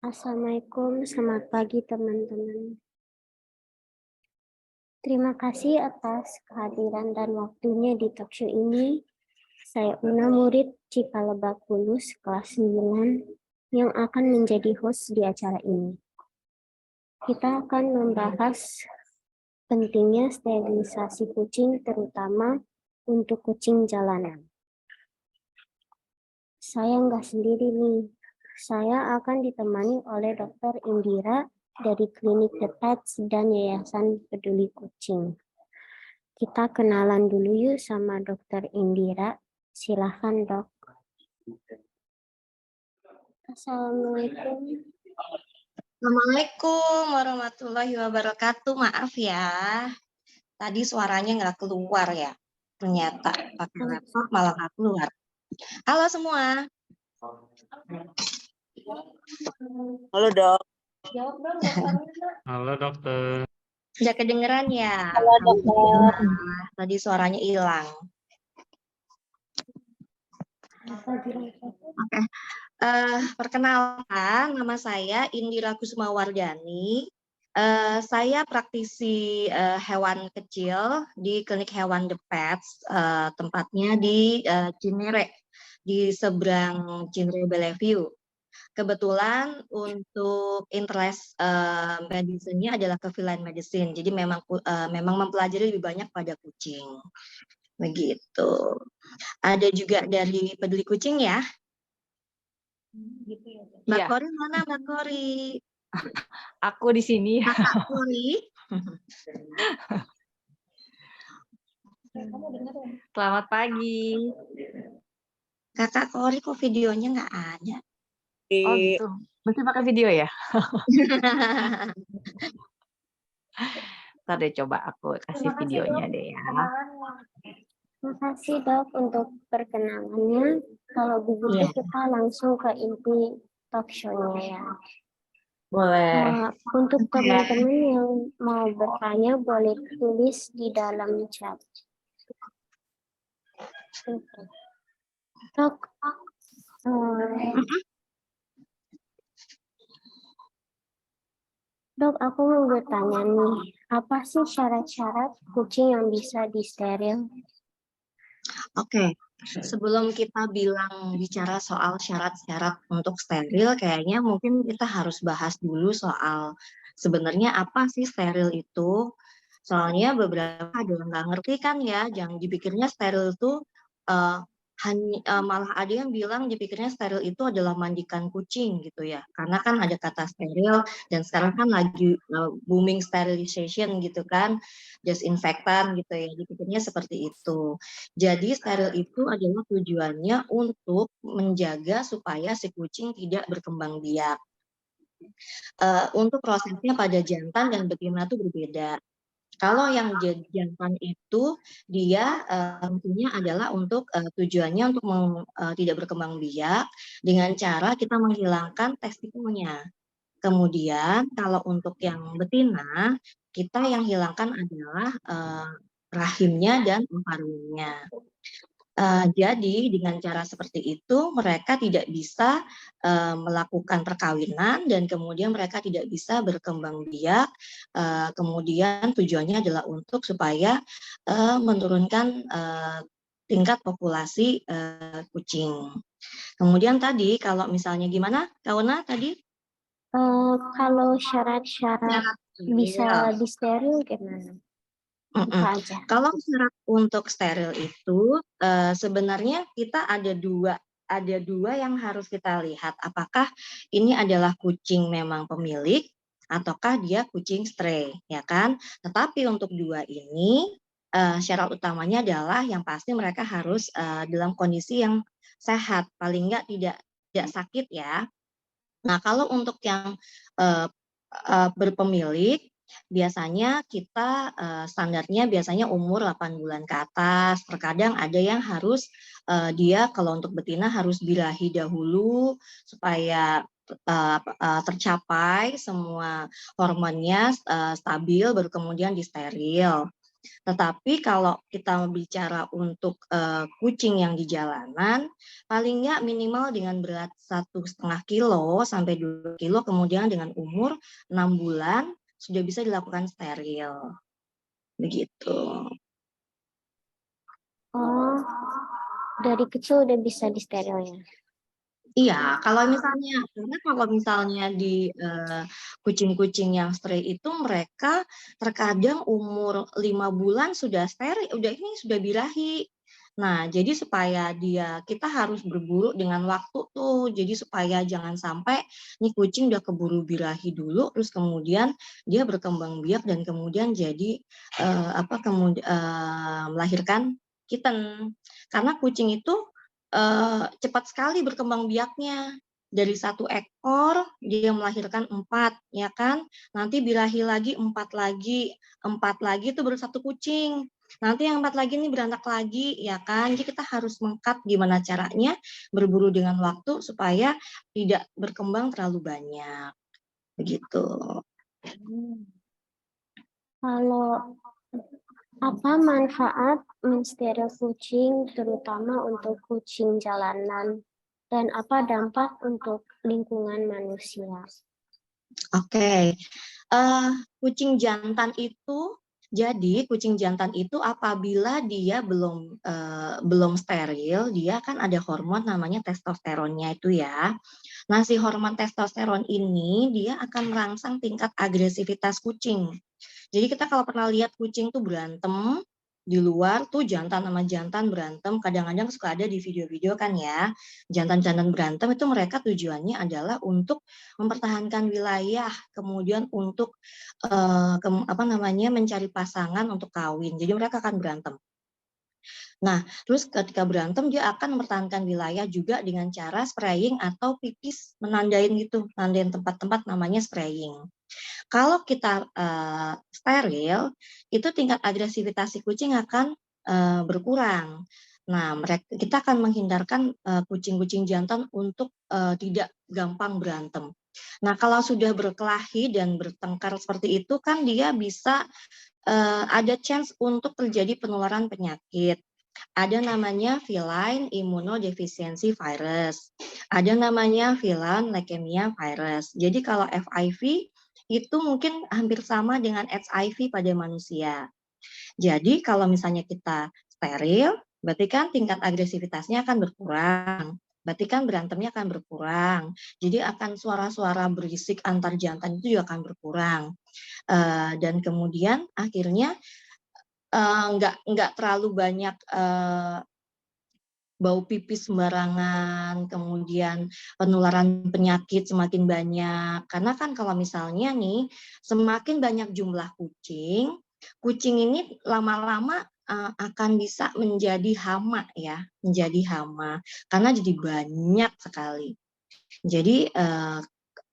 Assalamualaikum, selamat pagi teman-teman. Terima kasih atas kehadiran dan waktunya di talkshow ini. Saya Una, murid Cika Lebak Bulus kelas 9 yang akan menjadi host di acara ini. Kita akan membahas pentingnya sterilisasi kucing, terutama untuk kucing jalanan. Saya nggak sendiri nih. Saya akan ditemani oleh Dr. Indira dari Klinik The Pets dan Yayasan Peduli Kucing. Kita kenalan dulu yuk sama Dr. Indira. Silahkan, Dok. Assalamualaikum. Assalamualaikum warahmatullahi wabarakatuh. Maaf ya, tadi suaranya nggak keluar ya. Ternyata pakai laptop malah nggak keluar. Halo semua. Halo dok. Halo dokter. Udah kedengeran ya? Halo dokter. Tadi suaranya hilang. Oke. Perkenalkan, nama saya Indira Kusumawardani. Saya praktisi hewan kecil di Klinik Hewan The Pets, tempatnya di Cinere, di seberang Cinere Bellevue. Kebetulan untuk interest medicine-nya adalah ke feline medicine, jadi memang mempelajari lebih banyak pada kucing. Begitu. Ada juga dari Peduli Kucing ya. Mbak Iya. Kori mana Mbak Kori? Aku di sini. Kakak Kori. Selamat pagi. Kakak Kori kok videonya nggak ada? Oh gitu. Mesti pakai video ya? Ntar deh coba aku kasih videonya deh ya. Terima kasih, Dok, untuk perkenalannya. Kalau begitu kita langsung ke inti talk show-nya ya. Boleh. Untuk teman-teman yang mau bertanya boleh tulis di dalam chat. Dok, Dok, aku mau bertanya nih, apa sih syarat-syarat kucing yang bisa disteril? Oke, sebelum kita bicara soal syarat-syarat untuk steril, kayaknya mungkin kita harus bahas dulu soal sebenarnya apa sih steril itu. Soalnya beberapa ada yang nggak ngerti kan ya, jangan dipikirnya steril itu malah ada yang bilang dipikirnya steril itu adalah mandikan kucing gitu ya, karena kan ada kata steril dan sekarang kan lagi booming sterilization gitu kan, desinfektan gitu ya, dipikirnya seperti itu. Jadi steril itu adalah tujuannya untuk menjaga supaya si kucing tidak berkembang biak. Untuk prosesnya pada jantan dan betina itu berbeda. Kalau yang jantan itu dia tentunya adalah untuk tujuannya untuk tidak berkembang biak dengan cara kita menghilangkan testikelnya. Kemudian kalau untuk yang betina, kita yang hilangkan adalah rahimnya dan ovarionya. Jadi dengan cara seperti itu mereka tidak bisa melakukan perkawinan dan kemudian mereka tidak bisa berkembang biak. Kemudian tujuannya adalah untuk supaya menurunkan tingkat populasi kucing. Kemudian tadi kalau misalnya gimana, Kauna tadi? Kalau syarat-syarat bisa disteril gimana? Kalau syarat untuk steril itu sebenarnya kita ada dua yang harus kita lihat, apakah ini adalah kucing memang pemilik ataukah dia kucing stray, ya kan? Tetapi untuk dua ini syarat utamanya adalah yang pasti mereka harus dalam kondisi yang sehat, paling enggak tidak sakit ya. Nah, kalau untuk yang berpemilik biasanya kita standarnya biasanya umur 8 bulan ke atas. Terkadang ada yang harus dia kalau untuk betina harus birahi dahulu supaya tercapai semua hormonnya stabil baru kemudian disteril. Tetapi kalau kita bicara untuk kucing yang di jalanan, paling nggak minimal dengan berat 1,5 kilo sampai 2 kilo, kemudian dengan umur 6 bulan sudah bisa dilakukan steril. Begitu. Oh, dari kecil udah bisa disterilnya. Iya, kalau misalnya di kucing-kucing yang stray itu mereka terkadang umur 5 bulan sudah steril, sudah birahi. Nah, jadi supaya kita harus berburu dengan waktu tuh. Jadi supaya jangan sampai nih kucing udah keburu birahi dulu, terus kemudian dia berkembang biak dan kemudian jadi melahirkan kitten. Karena kucing itu cepat sekali berkembang biaknya. Dari 1 ekor dia melahirkan 4, ya kan? Nanti birahi lagi 4 lagi itu baru 1 kucing. Nanti yang 4 lagi nih beranak lagi, ya kan? Jadi kita harus meng-cut gimana caranya berburu dengan waktu supaya tidak berkembang terlalu banyak. Begitu. Kalau apa manfaat mensteril kucing, terutama untuk kucing jalanan, dan apa dampak untuk lingkungan manusia? Oke, kucing jantan itu kucing jantan itu apabila dia belum steril, dia kan ada hormon namanya testosteronnya itu ya. Nah, si hormon testosteron ini dia akan merangsang tingkat agresivitas kucing. Jadi kita kalau pernah lihat kucing tuh berantem di luar tuh, jantan sama jantan berantem, kadang-kadang suka ada di video-video kan ya, jantan-jantan berantem itu mereka tujuannya adalah untuk mempertahankan wilayah, kemudian untuk mencari pasangan untuk kawin. Jadi mereka akan berantem. Nah, terus ketika berantem dia akan mempertahankan wilayah juga dengan cara spraying atau pipis, nandain tempat-tempat namanya spraying. Kalau kita steril, itu tingkat agresivitas si kucing akan berkurang. Nah, kita akan menghindarkan kucing-kucing jantan untuk tidak gampang berantem. Nah, kalau sudah berkelahi dan bertengkar seperti itu kan dia bisa ada chance untuk terjadi penularan penyakit. Ada namanya feline immunodeficiency virus. Ada namanya feline leukemia virus. Jadi kalau FIV itu mungkin hampir sama dengan HIV pada manusia. Jadi kalau misalnya kita steril, berarti kan tingkat agresivitasnya akan berkurang. Berarti kan berantemnya akan berkurang. Jadi akan suara-suara berisik antar jantan itu juga akan berkurang. Dan kemudian akhirnya nggak terlalu banyak bau pipis sembarangan, kemudian penularan penyakit semakin banyak. Karena kan kalau misalnya nih, semakin banyak jumlah kucing, kucing ini lama-lama akan bisa menjadi hama ya, menjadi hama. Karena jadi banyak sekali. Jadi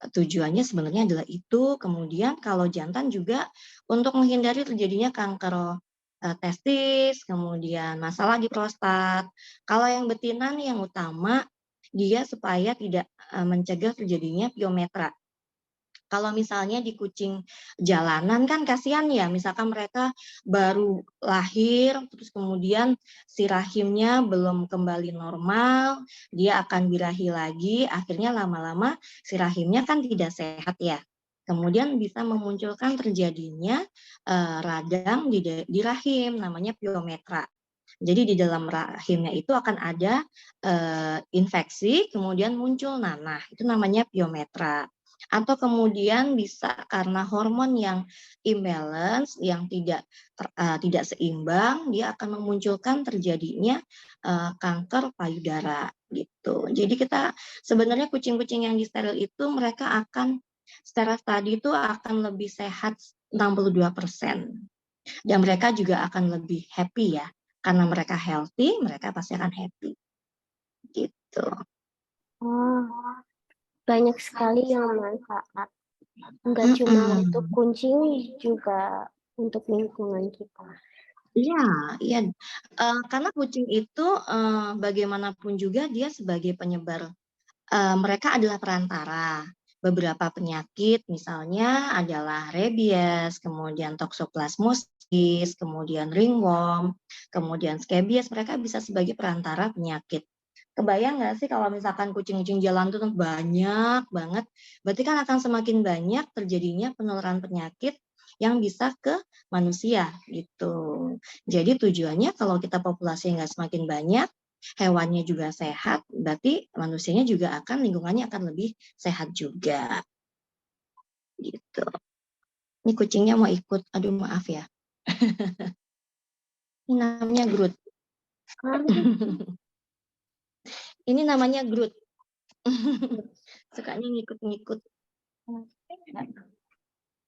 tujuannya sebenarnya adalah itu. Kemudian kalau jantan juga untuk menghindari terjadinya kanker testis, kemudian masalah di prostat. Kalau yang betina nih yang utama dia supaya tidak mencegah terjadinya piometra. Kalau misalnya di kucing jalanan kan kasihan ya, misalkan mereka baru lahir, terus kemudian si rahimnya belum kembali normal, dia akan birahi lagi, akhirnya lama-lama si rahimnya kan tidak sehat ya. Kemudian bisa memunculkan terjadinya radang di rahim, namanya piometra. Jadi di dalam rahimnya itu akan ada infeksi, kemudian muncul nanah, itu namanya piometra. Atau kemudian bisa karena hormon yang imbalance, yang tidak seimbang, dia akan memunculkan terjadinya kanker payudara gitu. Jadi kita sebenarnya kucing-kucing yang disteril itu mereka akan secara studi itu akan lebih sehat 62%. Dan mereka juga akan lebih happy ya. Karena mereka healthy, mereka pasti akan happy. Gitu. Oh, banyak sekali yang manfaat. Enggak cuma untuk kucing, juga untuk lingkungan kita. Iya, iya. Karena kucing itu bagaimanapun juga dia sebagai penyebar. Mereka adalah perantara. Beberapa penyakit misalnya adalah rabies, kemudian toxoplasmosis, rabies, kemudian ringworm, kemudian scabies, mereka bisa sebagai perantara penyakit. Kebayang nggak sih kalau misalkan kucing-kucing jalan itu banyak banget, berarti kan akan semakin banyak terjadinya penularan penyakit yang bisa ke manusia gitu. Jadi tujuannya kalau kita populasi nggak semakin banyak, hewannya juga sehat, berarti manusianya juga akan lingkungannya akan lebih sehat juga. Gitu. Ini kucingnya mau ikut, aduh maaf ya. Ini namanya Groot. Ini namanya Groot. Sukanya ngikut-ngikut.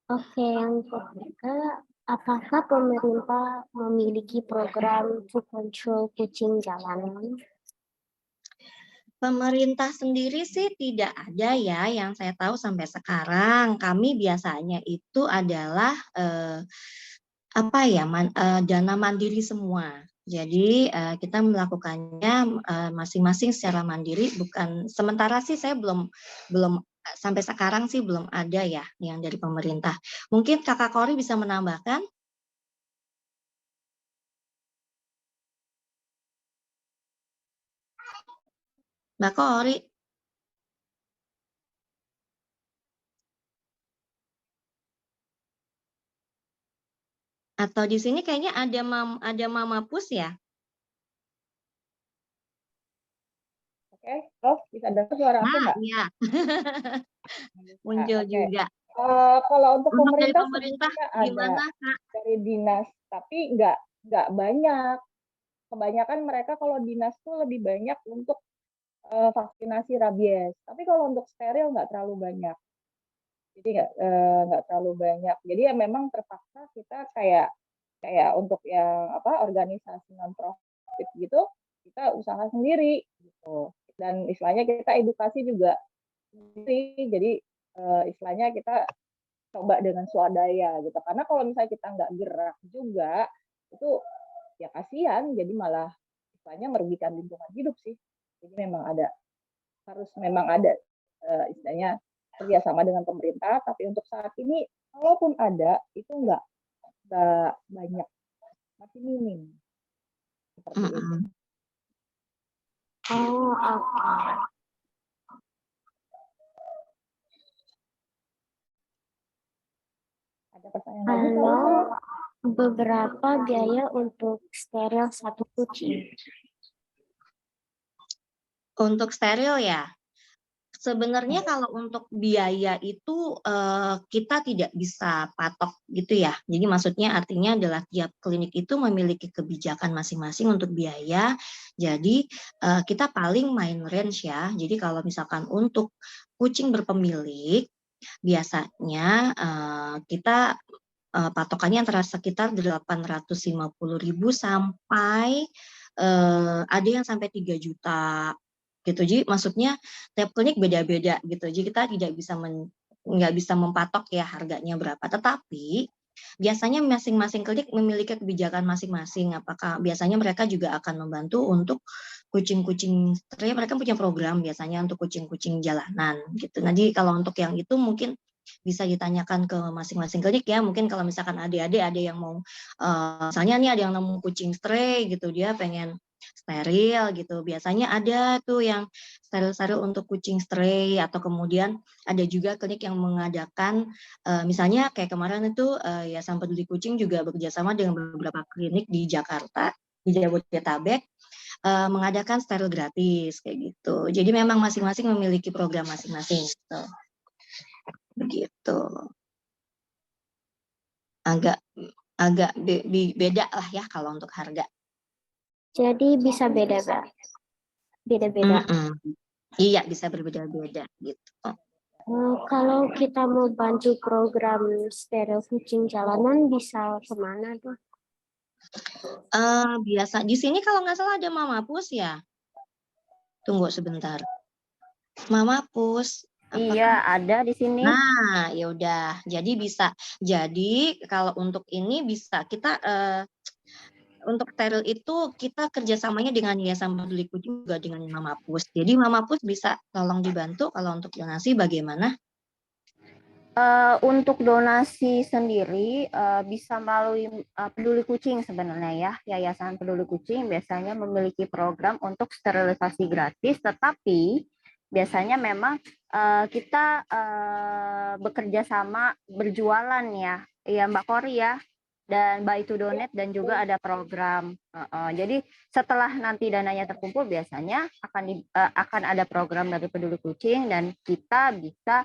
Oke, yang ketiga, apakah pemerintah memiliki program to control kucing jalanan? Pemerintah sendiri sih tidak ada ya, yang saya tahu sampai sekarang. Kami biasanya itu adalah dana mandiri semua. Jadi kita melakukannya masing-masing secara mandiri. Bukan sementara sih saya belum sampai sekarang sih belum ada ya yang dari pemerintah. Mungkin Kakak Kori bisa menambahkan? Mbak Kori. Atau di sini kayaknya ada Mama Pus ya? Oke, bisa dengar suara aku nggak? Iya. Muncul juga. Kalau untuk Dari pemerintah pemerintah sebenarnya gimana, ada Kak? dari dinas, tapi nggak banyak. Kebanyakan mereka kalau dinas tuh lebih banyak untuk vaksinasi rabies. Tapi kalau untuk steril nggak terlalu banyak. Jadi nggak terlalu banyak. Jadi ya memang terpaksa kita kayak untuk yang organisasi non profit gitu, kita usaha sendiri gitu. Dan istilahnya kita edukasi juga sendiri. Jadi istilahnya kita coba dengan swadaya gitu. Karena kalau misalnya kita nggak gerak juga, itu ya kasihan. Jadi malah istilahnya merugikan lingkungan hidup sih. Jadi harus memang ada istilahnya kerjasama dengan pemerintah. Tapi untuk saat ini, kalaupun ada, itu nggak banyak, masih minim seperti itu. Oh, oke. Ada pertanyaan lagi kalau Kalau beberapa biaya untuk steril satu kucing. Untuk steril ya. Sebenarnya kalau untuk biaya itu kita tidak bisa patok gitu ya. Jadi maksudnya artinya adalah tiap klinik itu memiliki kebijakan masing-masing untuk biaya. Jadi kita paling main range ya. Jadi kalau misalkan untuk kucing berpemilik, biasanya kita patokannya antara sekitar 850.000 sampai ada yang sampai 3 juta gitu. Jadi maksudnya tiap klinik beda-beda gitu. Jadi kita nggak bisa mempatok ya harganya berapa. Tetapi biasanya masing-masing klinik memiliki kebijakan masing-masing. Apakah biasanya mereka juga akan membantu untuk kucing-kucing stray, mereka punya program biasanya untuk kucing-kucing jalanan gitu. Jadi kalau untuk yang itu mungkin bisa ditanyakan ke masing-masing klinik ya. Mungkin kalau misalkan adik-adik ada yang mau misalnya nih ada yang nemu kucing stray gitu, dia pengen steril gitu. Biasanya ada tuh yang steril-steril untuk kucing stray, atau kemudian ada juga klinik yang mengadakan misalnya kayak kemarin itu Yayasan Peduli Kucing juga bekerjasama dengan beberapa klinik di Jakarta, di Jabodetabek, mengadakan steril gratis kayak gitu. Jadi memang masing-masing memiliki program masing-masing gitu. Begitu. Agak beda lah ya kalau untuk harga. Jadi bisa beda-beda. Beda-beda. Iya, bisa berbeda-beda gitu. Kalau kita mau bantu program steril kucing jalanan bisa kemana tuh? Biasa di sini kalau nggak salah ada Mama Pus ya. Tunggu sebentar. Mama Pus. Iya, ada di sini. Nah, ya udah. Jadi bisa. Jadi kalau untuk ini bisa kita untuk steril itu kita kerjasamanya dengan Yayasan Peduli Kucing juga dengan Mama Pus. Jadi Mama Pus bisa tolong dibantu kalau untuk donasi bagaimana? Untuk donasi sendiri bisa melalui Peduli Kucing sebenarnya ya. Yayasan Peduli Kucing biasanya memiliki program untuk sterilisasi gratis, tetapi biasanya memang kita bekerja sama berjualan ya Mbak Kori ya, dan Buy to Donate dan juga ada program. Jadi setelah nanti dananya terkumpul biasanya akan ada program dari Peduli Kucing dan kita bisa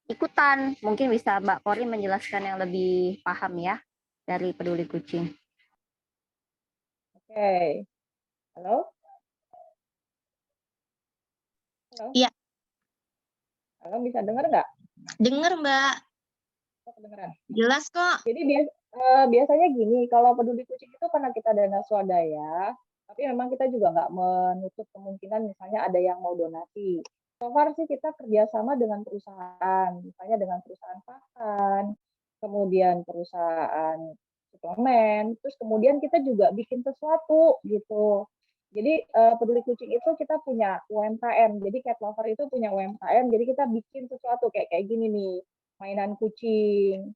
ikutan. Mungkin bisa Mbak Kori menjelaskan yang lebih paham ya dari Peduli Kucing. Oke. Halo? Halo? Iya. Halo, bisa dengar nggak? Dengar, Mbak. Oh, kedengeran. Jelas kok. Jadi biasanya gini, kalau Peduli Kucing itu karena kita dana swadaya, tapi memang kita juga nggak menutup kemungkinan misalnya ada yang mau donasi. So far sih kita kerjasama dengan perusahaan, misalnya dengan perusahaan pakan, kemudian perusahaan suplemen, terus kemudian kita juga bikin sesuatu gitu. Jadi Peduli Kucing itu kita punya UMKM, jadi Cat Lover itu punya UMKM, jadi kita bikin sesuatu kayak gini nih, mainan kucing,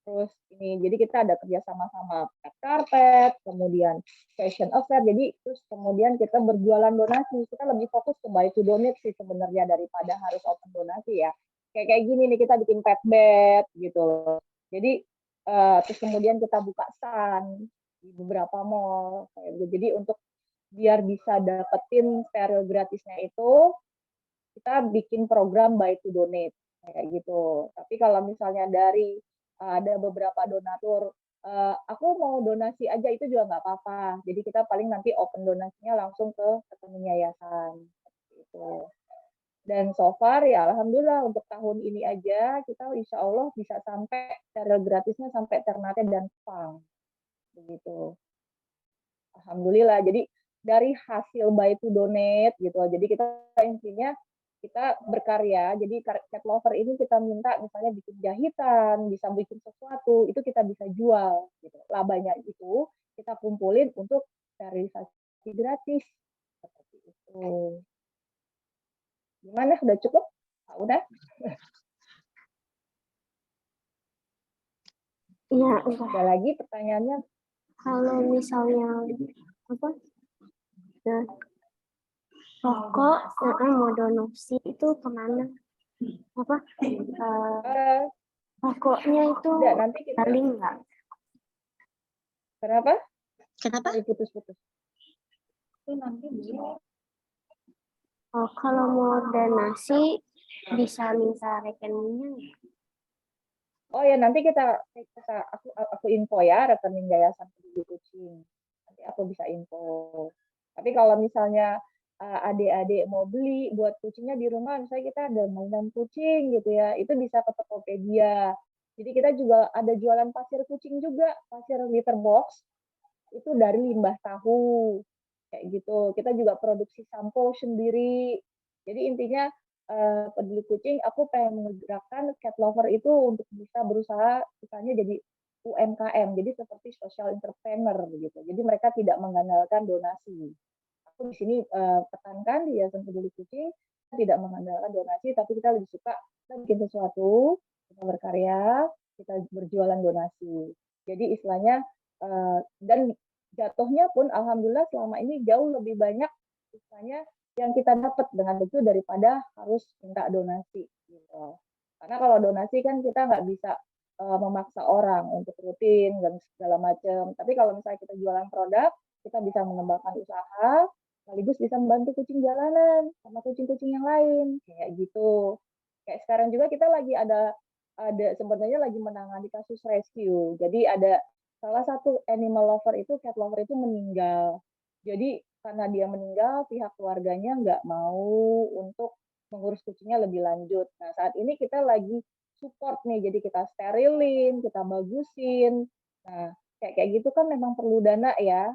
terus ini, jadi kita ada kerjasama sama Pet Carpet, kemudian Fashion Affair, jadi terus kemudian kita berjualan donasi, kita lebih fokus ke buy to donate sih sebenarnya daripada harus open donasi ya. Kayak gini nih, kita bikin pet bed gitu. Jadi terus kemudian kita buka stand di beberapa mall. Jadi untuk biar bisa dapetin steril gratisnya itu, kita bikin program buy to donate kayak gitu. Tapi kalau misalnya dari ada beberapa donatur, aku mau donasi aja itu juga nggak apa-apa. Jadi kita paling nanti open donasinya langsung ke rekening yayasan. Gitu. Dan so far ya alhamdulillah untuk tahun ini aja kita insya Allah bisa sampai steril gratisnya sampai Ternate dan Pang. Begitu. Alhamdulillah. Jadi dari hasil buy to donate gitu. Jadi kita intinya kita berkarya. Jadi Cat Lover ini kita minta misalnya bikin jahitan, bisa bikin sesuatu, itu kita bisa jual gitu. Labanya itu kita kumpulin untuk sterilisasi gratis. Seperti itu. Gimana? Sudah cukup? Udah? Iya, Ada lagi pertanyaannya? kalau misalnya apa? Nah, rokok mau donasi itu kemana? Apa? Rokoknya itu Enggak, nanti kita paling nggak? kenapa? Kenapa? Putus-putus. Oh, kalau mau donasi bisa minta rekeningnya nggak? Oh ya, nanti aku info ya rekening Yayasan Peduli Kucing. Nanti aku bisa info. Tapi kalau misalnya adik-adik mau beli buat kucingnya di rumah, misalnya kita ada mainan kucing gitu ya, itu bisa ke Tokopedia. Jadi kita juga ada jualan pasir kucing juga, pasir litter box itu dari limbah tahu kayak gitu. Kita juga produksi sampo sendiri. Jadi intinya Peduli Kucing, aku pengen menggerakkan Cat Lover itu untuk bisa berusaha misalnya jadi UMKM, jadi seperti social entrepreneur gitu. Jadi mereka tidak mengandalkan donasi. Aku di sini tekankan di Yayasan Peduli Kucing tidak mengandalkan donasi, tapi kita lebih suka kita bikin sesuatu, kita berkarya, kita berjualan donasi. Jadi istilahnya dan jatuhnya pun alhamdulillah selama ini jauh lebih banyak istilahnya yang kita dapat dengan itu daripada harus minta donasi gitu. Karena kalau donasi kan kita nggak bisa memaksa orang untuk rutin dan segala macam. Tapi kalau misalnya kita jualan produk, kita bisa mengembangkan usaha, sekaligus bisa membantu kucing jalanan sama kucing-kucing yang lain kayak gitu. Kayak sekarang juga kita lagi ada sebenarnya lagi menangani kasus rescue. Jadi ada salah satu animal lover itu, cat lover itu meninggal. Jadi karena dia meninggal, pihak keluarganya nggak mau untuk mengurus kucingnya lebih lanjut. Nah saat ini kita lagi support nih, jadi kita sterilin, kita bagusin. Nah kayak gitu kan memang perlu dana ya.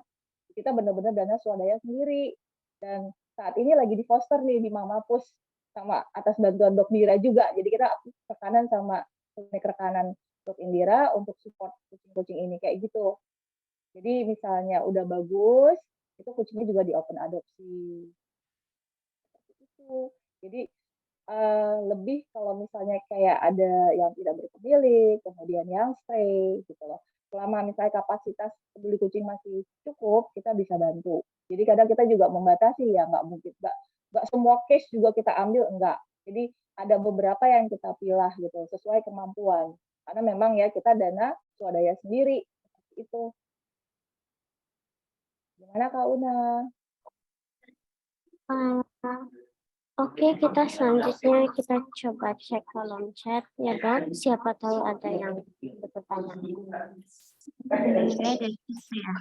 Kita benar-benar dana swadaya sendiri. Dan saat ini lagi di foster nih di Mamapus sama atas bantuan Dok Dira juga. Jadi kita tekanan sama klinik rekanan Dok Indira untuk support kucing-kucing ini kayak gitu. Jadi misalnya udah bagus, itu kucingnya juga di open adopsi. Itu. Jadi lebih kalau misalnya kayak ada yang tidak berpemilik, kemudian yang stray gitu loh. Selama misalnya kapasitas peduli kucing masih cukup, kita bisa bantu. Jadi kadang kita juga membatasi ya, nggak mungkin nggak semua case juga kita ambil, enggak. Jadi ada beberapa yang kita pilah gitu sesuai kemampuan. Karena memang ya kita dana swadaya sendiri itu. Gimana Kak Una? Uh, Oke, kita selanjutnya kita coba cek kolom chat ya dok. Siapa tahu ada yang bertanya. Oke, ya.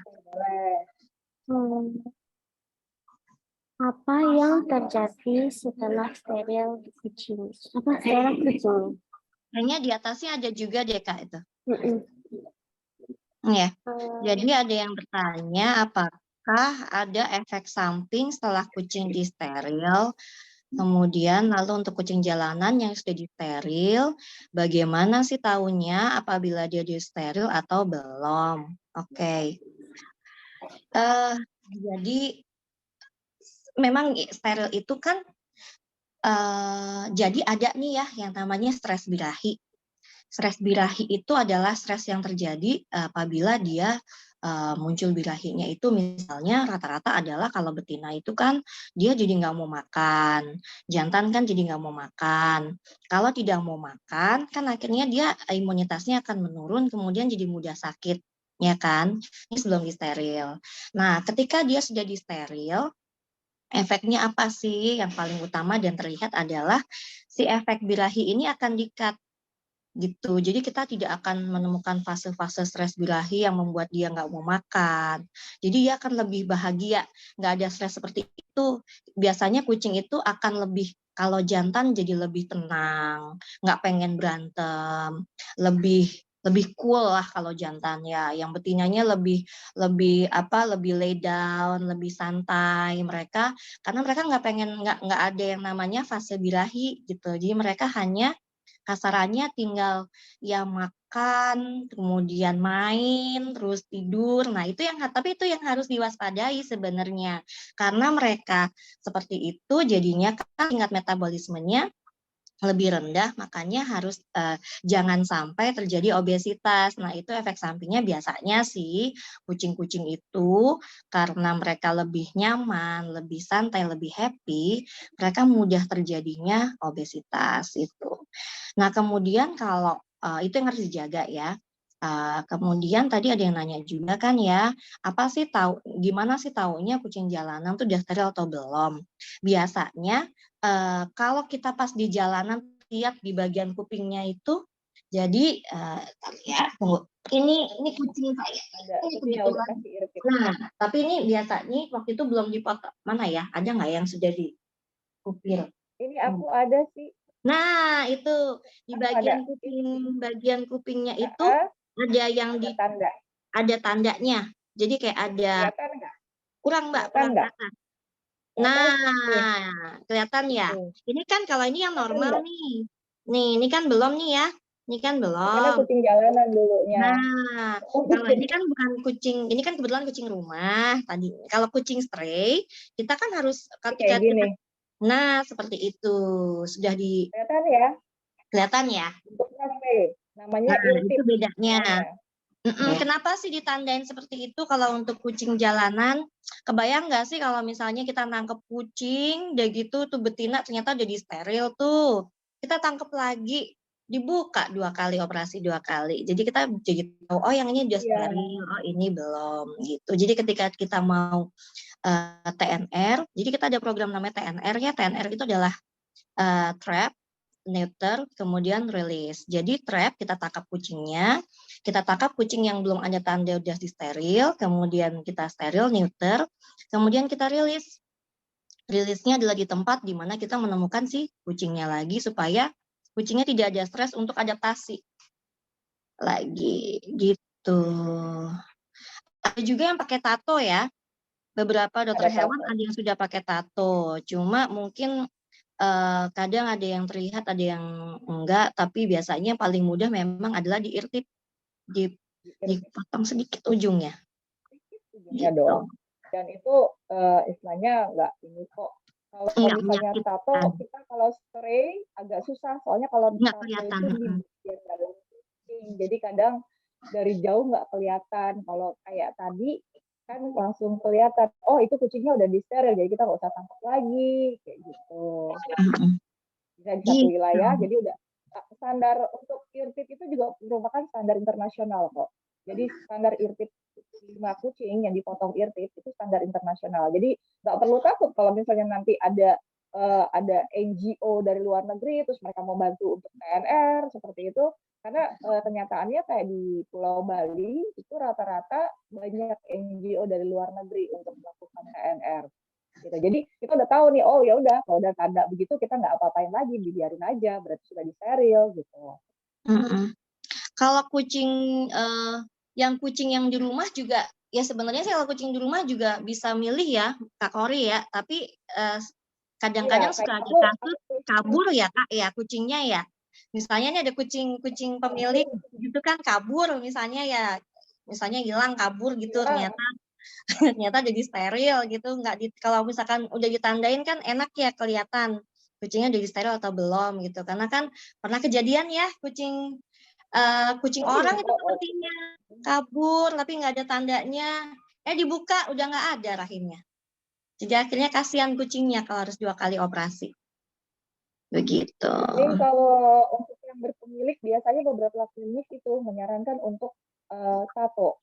Boleh. Apa yang terjadi setelah steril kucing? Apa steril kucing? Kayaknya di atasnya ada juga deh Kak itu. Mm-mm. Ya. Jadi ada yang bertanya apakah ada efek samping setelah kucing disteril? Kemudian lalu untuk kucing jalanan yang sudah disteril, bagaimana sih tahunya apabila dia disteril atau belum? Oke. Jadi memang steril itu kan jadi ada nih ya yang namanya stres birahi. Stres birahi itu adalah stres yang terjadi apabila dia muncul birahinya itu misalnya rata-rata adalah kalau betina itu kan dia jadi nggak mau makan, jantan kan jadi nggak mau makan. Kalau tidak mau makan kan akhirnya dia imunitasnya akan menurun kemudian jadi mudah sakit, ya kan? Ini sebelum disteril. Nah, ketika dia sudah disteril, efeknya apa sih? Yang paling utama dan terlihat adalah si efek birahi ini akan di-cut gitu. Jadi kita tidak akan menemukan fase-fase stres birahi yang membuat dia nggak mau makan. Jadi dia akan lebih bahagia, nggak ada stres seperti itu. Biasanya kucing itu akan lebih, kalau jantan jadi lebih tenang, nggak pengen berantem, lebih lebih cool lah kalau jantan ya. Yang betinanya lebih lebih lay down, lebih santai mereka, karena mereka nggak pengen nggak ada yang namanya fase birahi gitu. Jadi mereka hanya kasarannya tinggal ya makan, kemudian main, terus tidur. Nah, tapi itu yang harus diwaspadai sebenarnya. Karena mereka seperti itu jadinya kan tingkat metabolismenya lebih rendah, makanya harus jangan sampai terjadi obesitas. Nah, itu efek sampingnya biasanya sih kucing-kucing itu karena mereka lebih nyaman, lebih santai, lebih happy, mereka mudah terjadinya obesitas itu. Nah, kemudian kalau itu yang harus dijaga ya. Kemudian tadi ada yang nanya juga kan ya, gimana sih taunya kucing jalanan tuh udah steril atau belum? Biasanya kalau kita pas di jalanan lihat di bagian kupingnya itu, jadi ya tunggu, ini kucing saya. Ada Ini ini ya udah kebetulan. kasih irkip. Nah, tapi ini biasanya waktu itu belum dipotong. Mana ya? Ada nggak yang sudah dikupir? Ini aku ada sih. Nah, itu di Aku ada. bagian kupingnya itu ada yang Ada tanda. ada tandanya. Jadi kayak ada Kelihatan nggak? kurang Mbak, Kelihatan kurang nggak? kelihatan. Kelihatan nih. Nah, kelihatan ya. Nih. Ini kan kalau ini yang Kelihatan normal nggak? nih. Nih, ini kan belum nih ya. Ini kan Ini karena belum. kucing jalanan dulunya. Nah, kalau ini kan bukan kucing, ini kan kebetulan kucing rumah tadi. Kalau kucing stray, kita kan harus ketika Kayak gini. nah, seperti itu. Sudah Kelihatan ya? kelihatan ya. Bentuknya stray. Namanya Nah, irtip. itu bedanya. Namanya. Kenapa sih ditandain seperti itu kalau untuk kucing jalanan? Kebayang nggak sih kalau misalnya kita nangkep kucing, udah gitu tuh betina ternyata udah steril tuh. Kita tangkep lagi, dibuka 2 kali, operasi 2 kali. Jadi kita jadi tahu, oh yang ini udah Iya. steril, oh ini belum gitu. Jadi ketika kita mau TNR, jadi kita ada program namanya TNR ya. TNR itu adalah trap, neuter, kemudian release. Jadi trap, kita tangkap kucingnya, kita tangkap kucing yang belum ada tanda udah disteril, kemudian kita steril, neuter, kemudian kita rilis. Rilisnya adalah di tempat di mana kita menemukan si kucingnya lagi supaya kucingnya tidak ada stres untuk adaptasi lagi gitu. Ada juga yang pakai tato ya. Beberapa dokter hewan ada yang sudah pakai tato. Cuma mungkin kadang ada yang terlihat, ada yang enggak, tapi biasanya paling mudah memang adalah diirtip, dipotong sedikit ujungnya. Ujungnya Gitu. doang. Dan itu istilahnya nggak ini kok, Kalau Nggak misalnya tato, menyakitkan, kita kalau spray agak susah, soalnya kalau nggak tato kelihatan. itu di bagian dalam kucing, jadi kadang dari jauh nggak kelihatan. Kalau kayak tadi kan langsung kelihatan, oh itu kucingnya udah disteril, jadi kita nggak usah tangkap lagi, kayak gitu. Mm-mm. Bisa di satu Gitu. wilayah, jadi udah standar untuk irtip itu juga merupakan standar internasional kok. Jadi standar irtip 5 kucing yang dipotong irtip itu standar internasional. Jadi nggak perlu takut kalau misalnya nanti ada NGO dari luar negeri terus mereka mau bantu untuk PNR seperti itu, karena kenyataannya kayak di Pulau Bali itu rata-rata banyak NGO dari luar negeri untuk melakukan PNR gitu. Jadi kita udah tahu nih, oh ya udah kalau udah tanda begitu kita nggak apa-apain lagi, dibiarin aja, berarti sudah disteril gitu. Mm-mm. Kalau yang kucing yang di rumah juga, ya sebenarnya sih kalau kucing di rumah juga bisa milih ya, Kak Kori ya. Tapi kadang-kadang Iya, suka kayak ada kasus kabur ya Kak ya kucingnya ya. Misalnya nih ada kucing pemilik gitu kan kabur misalnya ya, misalnya hilang kabur gitu ternyata jadi steril gitu. Kalau misalkan udah ditandain kan enak ya kelihatan kucingnya jadi steril atau belum gitu. Karena kan pernah kejadian ya kucing orang itu sepertinya kabur tapi nggak ada tandanya, dibuka udah nggak ada rahimnya. Jadi akhirnya kasihan kucingnya kalau harus 2 kali operasi. Begitu. Paling kalau untuk yang berpemilik biasanya beberapa klinik itu menyarankan untuk tato.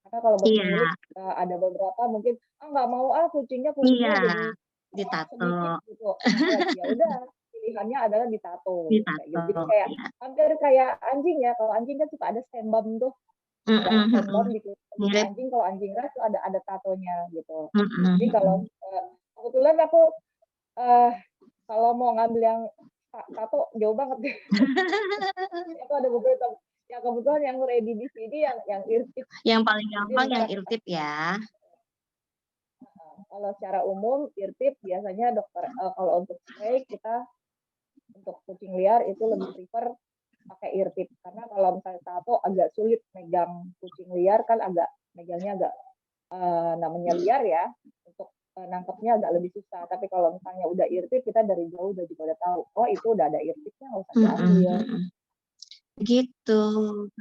Karena kalau berpemilik ada beberapa mungkin nggak mau kucingnya jadi ditato. sedikit gitu. Ya udah pilihannya adalah ditato. Ditato. Jadi kayak hampir kayak anjing ya. Kalau anjing kan suka ada stand tuh. Ada stand di anjing, kalau anjing ras tuh ada tatonya gitu. Jadi kalau kebetulan aku kalau mau ngambil yang tato jauh banget deh. Itu ada beberapa yang kebetulan yang ready di sini yang irtip. Yang paling gampang yang irtip ya. Kalau secara umum irtip biasanya dokter kalau untuk spray kita untuk kucing liar itu lebih prefer pakai irtip, karena kalau misalnya tato agak sulit megang kucing liar kan megangnya agak namanya liar ya, untuk nangkepnya agak lebih susah. Tapi kalau misalnya udah irtip kita dari jauh udah juga udah tahu, oh itu udah ada irtipnya, nggak usah diambil. Gitu.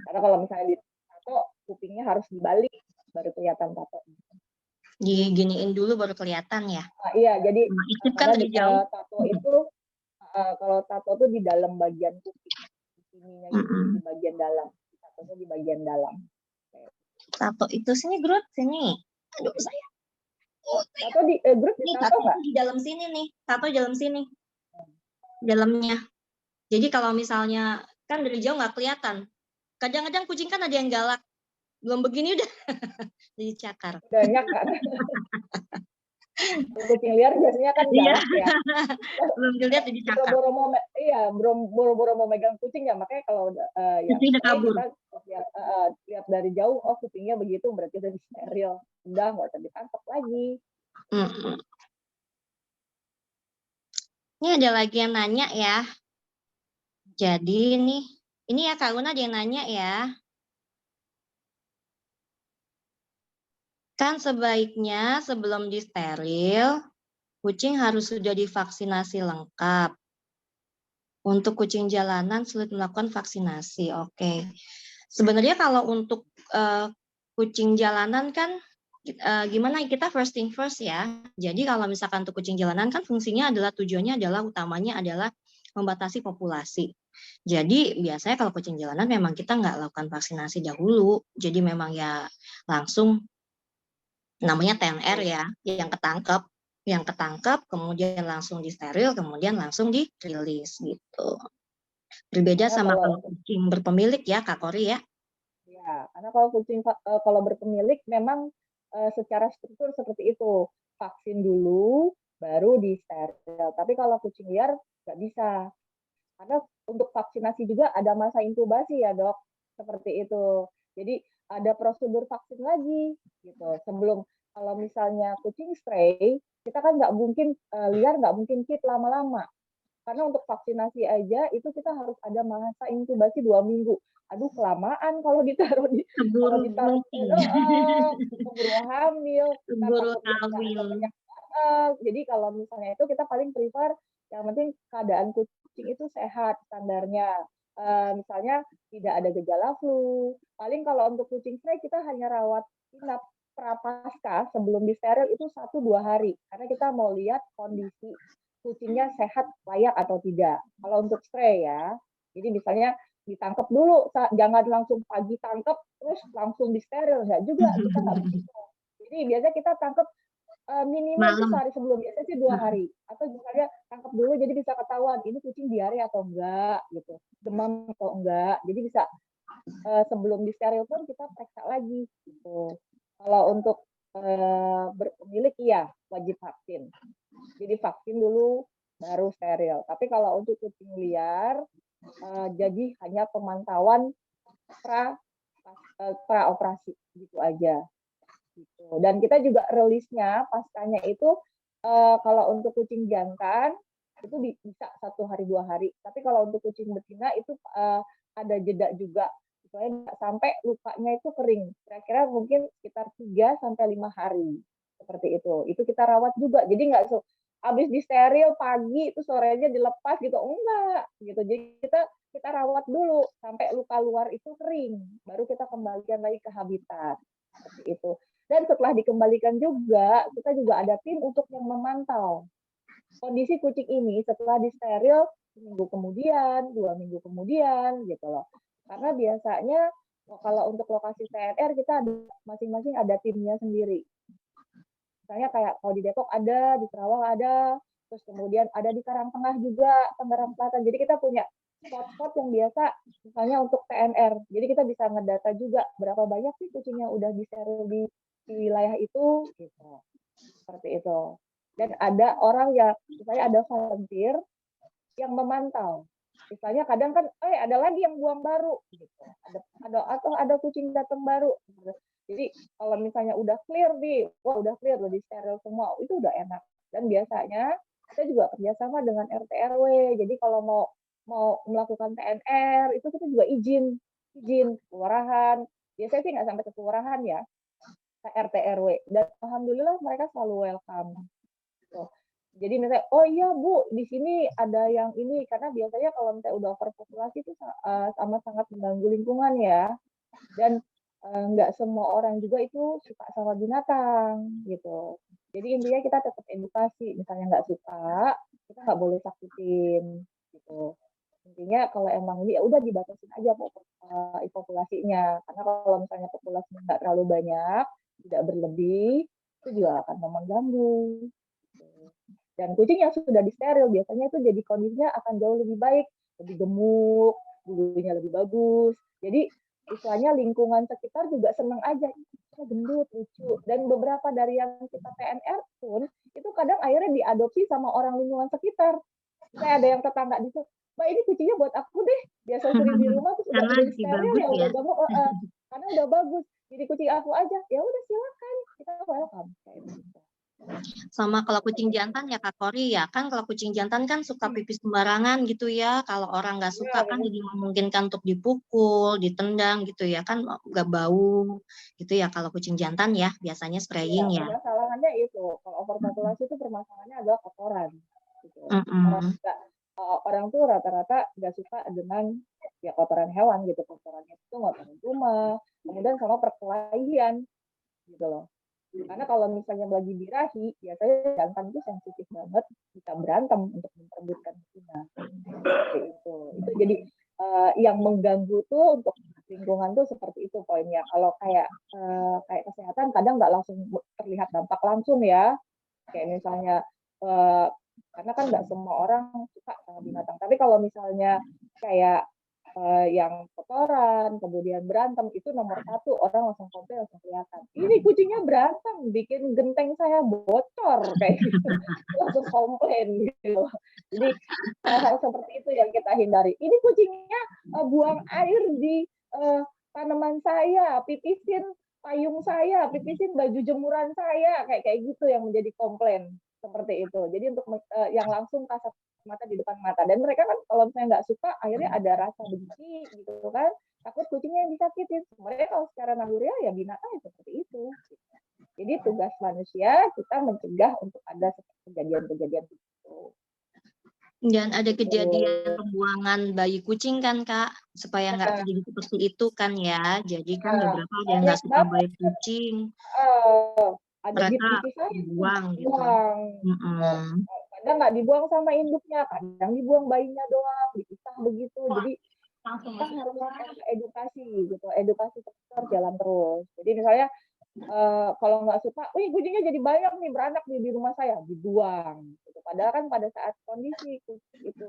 Karena kalau misalnya di tato kupingnya harus dibalik baru kelihatan tato. Diginiin dulu baru kelihatan ya. Iya, jadi kan dari jauh. Tato itu kalau tato itu di dalam bagian kuping, ininya gitu, di bagian dalam. Tatonya di bagian dalam. Tato itu sini Grut, sini. Aduh saya. Tato di Grut di tato nggak? Di dalam sini nih. Tato dalam sini. Dalamnya. Jadi kalau misalnya kan dari jauh nggak kelihatan. Kadang-kadang kucing kan ada yang galak. Belum begini udah jadi cakar. Banyak kan. Kucing liar biasanya kan galak ya. Belum dilihat jadi cakar. Boro-boro mau megang kucing ya, makanya kalau ya udah kabur. Kita lihat dari jauh, oh kupingnya begitu berarti udah steril. Udah nggak usah ditangkap lagi. Ini ada lagi yang nanya ya. Jadi ini ya Kak Una ada yang nanya ya. Kan sebaiknya sebelum disteril, kucing harus sudah divaksinasi lengkap. Untuk kucing jalanan sulit melakukan vaksinasi. Oke. Sebenarnya kalau untuk kucing jalanan kan gimana kita first thing first ya. Jadi kalau misalkan untuk kucing jalanan kan fungsinya tujuannya adalah utamanya adalah membatasi populasi. Jadi biasanya kalau kucing jalanan memang kita nggak lakukan vaksinasi dahulu. Jadi memang ya langsung namanya TNR ya, yang ketangkep, kemudian langsung disteril, kemudian langsung dirilis gitu. Berbeda sama kalau kucing berpemilik ya, Kak Kori ya. Ya, karena kalau kucing kalau berpemilik memang secara struktur seperti itu, vaksin dulu, baru disteril. Tapi kalau kucing liar nggak bisa, karena untuk vaksinasi juga ada masa inkubasi ya dok, seperti itu. Jadi ada prosedur vaksin lagi gitu. Sebelum kalau misalnya kucing stray, kita kan nggak mungkin liar nggak mungkin keep lama-lama. Karena untuk vaksinasi aja itu kita harus ada masa inkubasi 2 minggu. Aduh kelamaan kalau ditaruh keburu hamil, keburu kawin. Jadi kalau misalnya itu kita paling prefer yang penting keadaan kucing itu sehat standarnya. Misalnya tidak ada gejala flu. Paling kalau untuk kucing stray kita hanya rawat inap prapaskah sebelum disteril itu 1-2 hari karena kita mau lihat kondisi kucingnya sehat layak atau tidak. Kalau untuk stray ya. Jadi misalnya ditangkap dulu, jangan langsung pagi tangkap terus langsung disteril, enggak juga, kita nggak begitu. Jadi biasanya kita tangkap minimal itu Malam. sehari sebelum, biasanya sih 2 hari. Atau misalnya tangkap dulu jadi bisa ketahuan ini kucing diare atau enggak gitu, demam atau enggak. Jadi bisa sebelum disteril pun kita periksa lagi gitu. Kalau untuk berpemilik iya wajib vaksin. Jadi vaksin dulu baru steril. Tapi kalau untuk kucing liar jadi hanya pemantauan pra operasi gitu aja. Gitu. Dan kita juga rilisnya paskanya itu kalau untuk kucing jantan itu bisa 1 hari 2 hari. Tapi kalau untuk kucing betina itu ada jeda juga. Misalnya sampai lukanya itu kering. Kira-kira mungkin sekitar 3-5 hari. Seperti itu. Itu kita rawat juga. Jadi nggak habis disteril pagi itu sorenya dilepas gitu. Enggak gitu. Jadi kita rawat dulu sampai luka luar itu kering. Baru kita kembalikan lagi ke habitat. Seperti itu. Dan setelah dikembalikan juga, kita juga ada tim untuk yang memantau kondisi kucing ini setelah disteril 1 minggu kemudian, 2 minggu kemudian, gitu loh. Karena biasanya kalau untuk lokasi TNR kita ada masing-masing ada timnya sendiri. Misalnya kayak kalau di Depok ada, di Kerawang ada, terus kemudian ada di Karangtengah juga, Tangerang Selatan. Jadi kita punya spot-spot yang biasa misalnya untuk TNR. Jadi kita bisa ngedata juga berapa banyak sih kucing yang udah disteril di wilayah itu, gitu. Seperti itu. Dan ada orang yang, misalnya ada volunteer yang memantau. Misalnya kadang kan, ada lagi yang buang baru, gitu. Atau ada kucing datang baru. Jadi kalau misalnya udah clear nih, wah udah clear, udah disteril semua, itu udah enak. Dan biasanya kita juga kerjasama dengan RT RW. Jadi kalau mau melakukan TNR itu kita juga izin kelurahan. Biasanya sih nggak sampai ke kelurahan ya, ke RT RW. Dan alhamdulillah mereka selalu welcome. Tuh. Jadi misalnya, oh iya Bu, di sini ada yang ini, karena biasanya kalau misalnya udah overpopulasi itu sama sangat mengganggu lingkungan ya. Dan nggak semua orang juga itu suka sama binatang gitu. Jadi intinya kita tetap edukasi, misalnya nggak suka, kita nggak boleh sakitin gitu. Intinya kalau emang ini ya udah dibatasin aja populasinya, karena kalau misalnya populasinya nggak terlalu banyak, tidak berlebih, itu juga akan mengganggu. Dan kucing yang sudah disteril biasanya itu jadi kondisinya akan jauh lebih baik, lebih gemuk, bulunya lebih bagus. Jadi istilahnya lingkungan sekitar juga seneng aja, gendut, lucu. Dan beberapa dari yang kita TNR pun itu kadang akhirnya diadopsi sama orang lingkungan sekitar. Kayak ada yang tetangga di situ, Mbak ini kucingnya buat aku deh. Biasa sering di rumah terus udah disteril ya udah bagus, karena udah bagus. Jadi kucing aku aja, ya udah silakan, kita welcome kayak gitu. Sama kalau kucing jantan ya Kak Kori ya, kan kalau kucing jantan kan suka pipis sembarangan gitu ya, kalau orang nggak suka kan jadi memungkinkan untuk dipukul, ditendang gitu ya, kan nggak bau gitu ya kalau kucing jantan ya, biasanya spraying ya. Permasalahannya itu, kalau overpopulasi itu permasalahannya adalah kotoran. Gitu. Orang tuh rata-rata nggak suka dengan ya kotoran hewan gitu, kotorannya itu kotoran rumah, kemudian sama perkelahian gitu loh. Karena kalau misalnya lagi birahi, biasanya jantan itu sensitif banget, bisa berantem untuk memperebutkan betina. Itu jadi yang mengganggu tuh untuk lingkungan tuh seperti itu poinnya. Kalau kayak kesehatan kadang nggak langsung terlihat dampak langsung ya. Kayak misalnya karena kan nggak semua orang suka sama binatang. Tapi kalau misalnya kayak yang kotoran, kemudian berantem, itu nomor 1 orang langsung komplain, langsung kelihatan. Ini kucingnya berantem, bikin genteng saya bocor kayak gitu, langsung komplain gitu. Jadi hal-hal seperti itu yang kita hindari. Ini kucingnya buang air di tanaman saya, pipisin payung saya, pipisin baju jemuran saya, kayak gitu yang menjadi komplain seperti itu. Jadi untuk yang langsung kasat mata di depan mata, dan mereka kan kalau misalnya nggak suka akhirnya ada rasa benci gitu kan, takut kucingnya yang disakitin. Mereka kalau secara naluriah ya binatang seperti itu. Jadi tugas manusia kita mencegah untuk ada kejadian-kejadian begitu. Dan ada Gitu. kejadian pembuangan bayi kucing kan Kak, supaya nggak terjadi seperti itu kan ya. Jadi kan beberapa ada yang nggak banyak suka banget bayi kucing, ada mereka di saya buang gitu. dibuang. Mm-mm. Kadang nggak dibuang sama induknya, kadang dibuang bayinya doang, dipisah begitu. Jadi kita harus edukasi gitu, edukasi terus jalan terus. Jadi misalnya kalau nggak suka, wih kucingnya jadi banyak nih beranak nih di rumah saya, dibuang. Gitu. Padahal kan pada saat kondisi kucing itu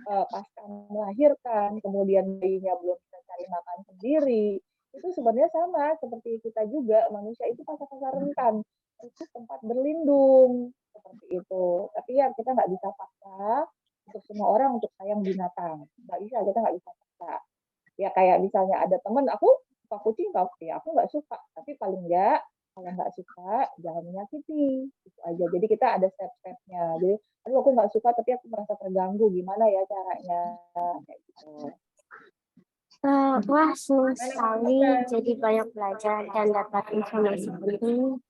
pasca melahirkan, kemudian bayinya belum bisa cari makan sendiri, itu sebenarnya sama seperti kita juga, manusia itu pasca rentan, itu tempat berlindung seperti itu. Tapi ya kita nggak bisa paksa untuk semua orang untuk sayang binatang, nggak bisa, kita nggak bisa paksa. Ya kayak misalnya ada temen, aku suka kucing, ya aku nggak suka, tapi paling nggak kalau nggak suka jangan menyakiti, itu aja. Jadi kita ada step-stepnya. Jadi aduh aku nggak suka tapi aku merasa terganggu, gimana ya caranya kayak gitu. Wah, senang sekali jadi banyak belajar dan dapat informasi penting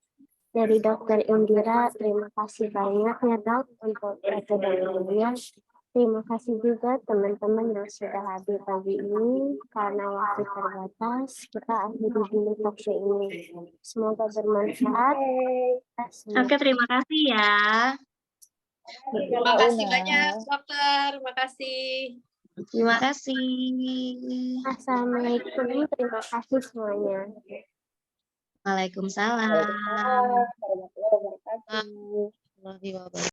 dari Dokter Indira. Terima kasih banyak ya Dok untuk metodologinya. Terima kasih juga teman-teman yang sudah hadir pagi ini. Karena waktu terbatas, kita akhiri dulu talk show ini. Semoga bermanfaat. Oke, terima kasih ya. Terima kasih banyak, Dokter. Terima kasih. Terima kasih. Assalamualaikum. Terima kasih semuanya. Waalaikumsalam. Waalaikumsalam warahmatullahi wabarakatuh. Warahmatullahi wabarakatuh.